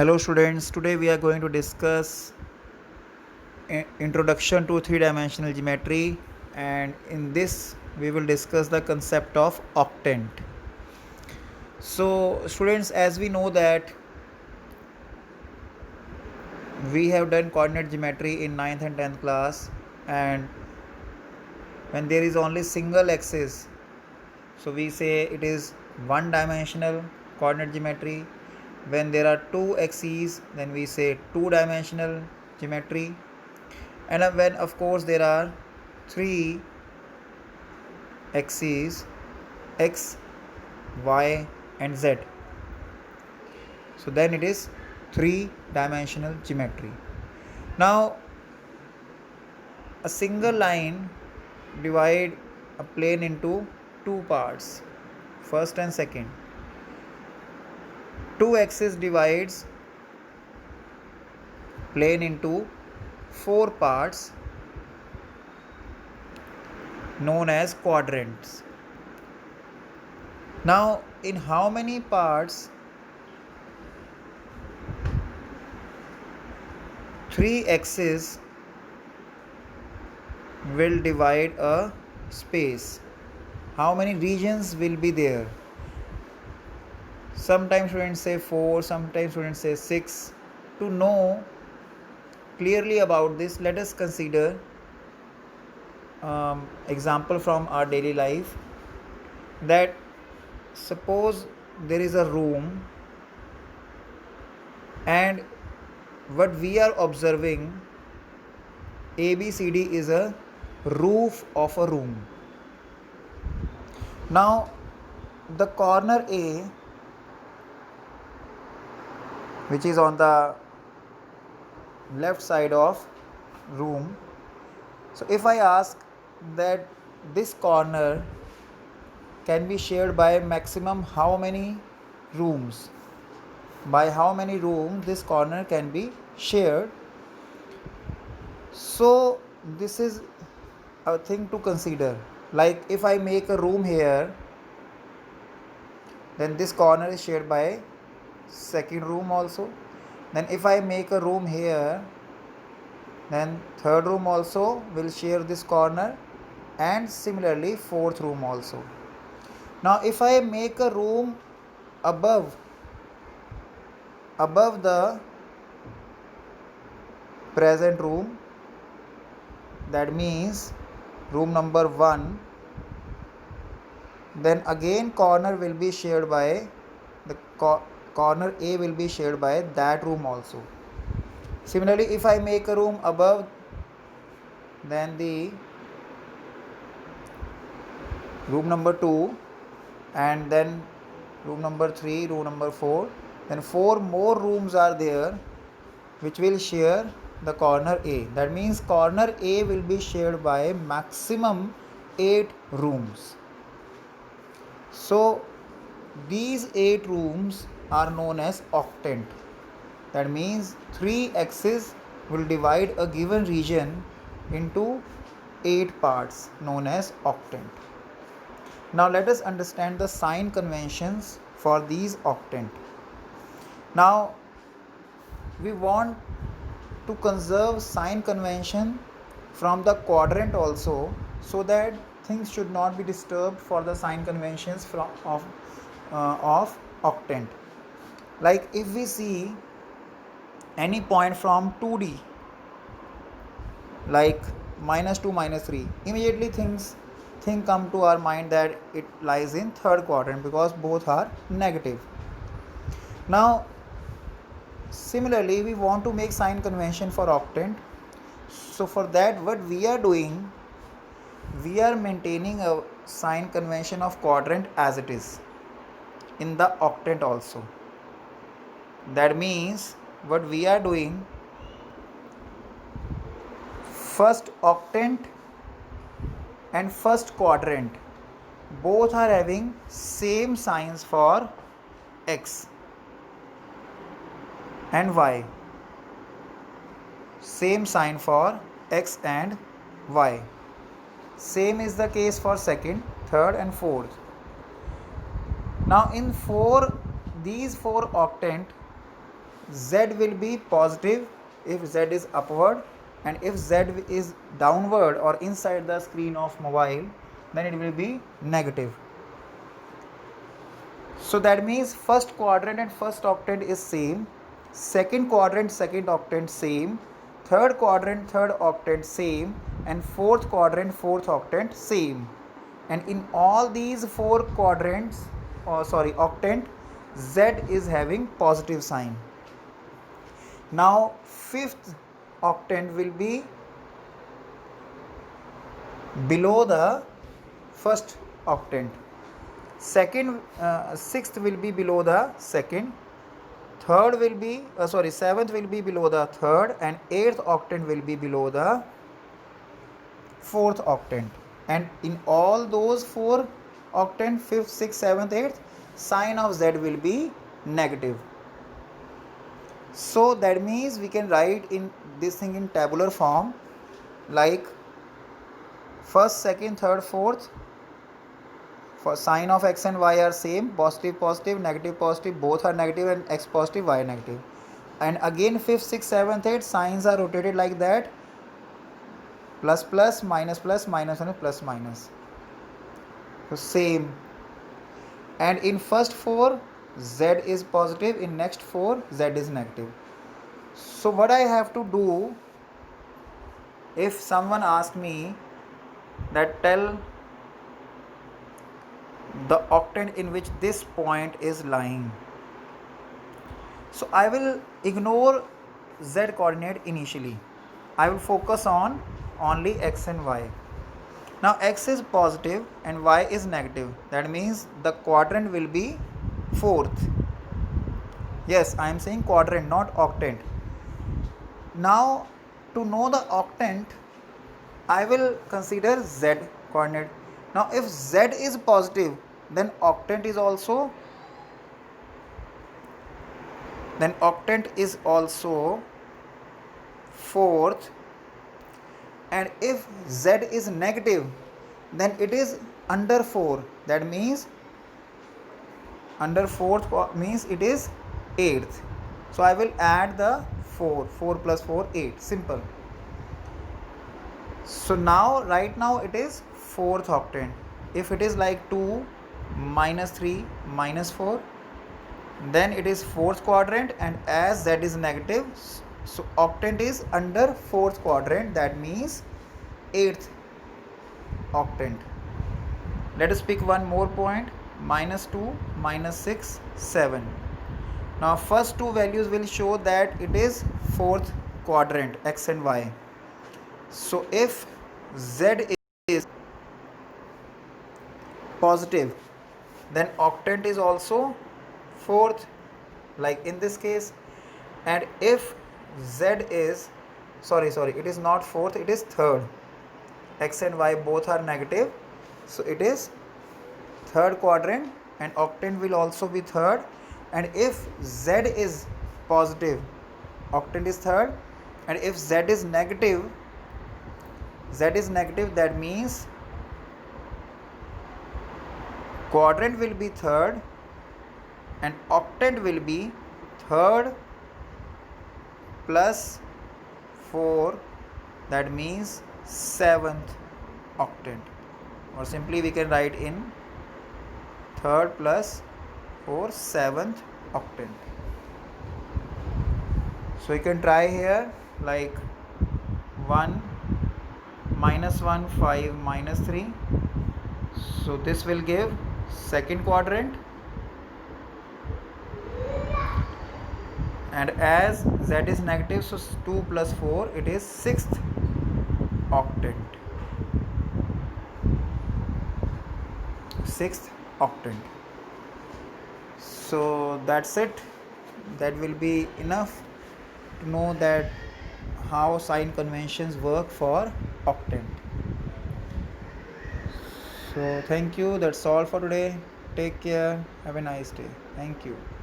Hello students, today we are going to discuss introduction to three-dimensional geometry, and in this we will discuss the concept of octant. So students, as we know that we have done coordinate geometry in 9th and 10th class, and when there is only single axis, so we say it is one dimensional coordinate geometry. When there are two axes, then we say two dimensional geometry. And when of course there are three axes, x, y and z, so then it is three dimensional geometry. Now a single line divide a plane into two parts, first and second. Two axis divides plane into four parts known as quadrants. Now in how many parts three axes will divide a space? How many regions will be there? Sometimes students say 4, sometimes students say 6. To know clearly about this, let us consider example from our daily life. That suppose there is a room, and what we are observing, ABCD is a roof of a room. Now the corner A, which is on the left side of room, so if I ask that this corner can be shared by maximum how many rooms, by how many rooms this corner can be shared, so this is a thing to consider. Like if I make a room here, then this corner is shared by second room also. Then if I make a room here, then third room also will share this corner, and similarly fourth room also. Now if I make a room above the present room, that means room number 1, then again corner will be shared by the corner A will be shared by that room also. Similarly, if I make a room above then the room number 2, and then room number 3, room number 4, then 4 more rooms are there which will share the corner A. That means corner A will be shared by maximum 8 rooms. So these 8 rooms are known as octant. That means 3 axes will divide a given region into 8 parts known as octant. Now let us understand the sign conventions for these octant. Now we want to conserve sign convention from the quadrant also, so that things should not be disturbed for the sign conventions of octant. Like if we see any point from 2D, like -2, -3, immediately thing come to our mind that it lies in third quadrant because both are negative. Now similarly we want to make sign convention for octant. So for that, what we are doing, we are maintaining a sign convention of quadrant as it is in the octant also. That means what we are doing, first octant and first quadrant both are having same signs for x and y, same sign for x and y. Same is the case for second, third and fourth. Now in these four octant, Z will be positive if Z is upward, and if Z is downward or inside the screen of mobile, then it will be negative. So that means first quadrant and first octant is same, second quadrant second octant same, third quadrant third octant same, and fourth quadrant fourth octant same. And in all these four quadrants, octant, Z is having positive sign. Now fifth octant will be below the first octant. Sixth will be below the second. Seventh will be below the third, and eighth octant will be below the fourth octant. And in all those four octant, fifth, sixth, seventh, eighth, sign of Z will be negative. So that means we can write in this thing in tabular form, like first, second, third, fourth. For sign of x and y are same, positive positive, negative positive, both are negative, and x positive, y negative. And again fifth, sixth, seventh, eighth, signs are rotated like that, plus plus, minus minus, plus minus. So same. And in first four, Z is positive, in next four, Z is negative. So what I have to do, if someone asks me that tell the octant in which this point is lying, so I will ignore Z coordinate initially. I will focus on only x and y. Now x is positive and y is negative. That means the quadrant will be fourth. Yes, I am saying quadrant, not octant. Now to know the octant, I will consider Z coordinate. Now if Z is positive, then octant is also fourth. And if Z is negative, then it is under 4. That means under 4th means it is 8th. So I will add the 4 plus 4, 8. Simple. So now right now it is 4th octant. If it is like 2 minus 3 minus 4, then it is 4th quadrant, and as Z is negative, so octant is under 4th quadrant, that means 8th octant. Let us pick one more point, minus 2, minus 6, 7. Now first two values will show that it is 4th quadrant, x and y. So if Z is positive, then octant is also 4th, like in this case. And if Z is it is not 4th, it is 3rd. X and y both are negative, so it is 3rd quadrant, and octant will also be 3rd. And if Z is positive, octant is 3rd. And if Z is negative, that means quadrant will be 3rd and octant will be 3rd plus 4, that means 7th octant. Or simply we can write in 3rd plus 4, 7th octant. So you can try here, like 1 minus 1, 5 minus 3. So this will give 2nd quadrant, and as Z is negative, so 2 plus 4, it is 6th octant. 6th octant. So that's it. That will be enough to know that how sign conventions work for octant. So thank you. That's all for today. Take care. Have a nice day. Thank you.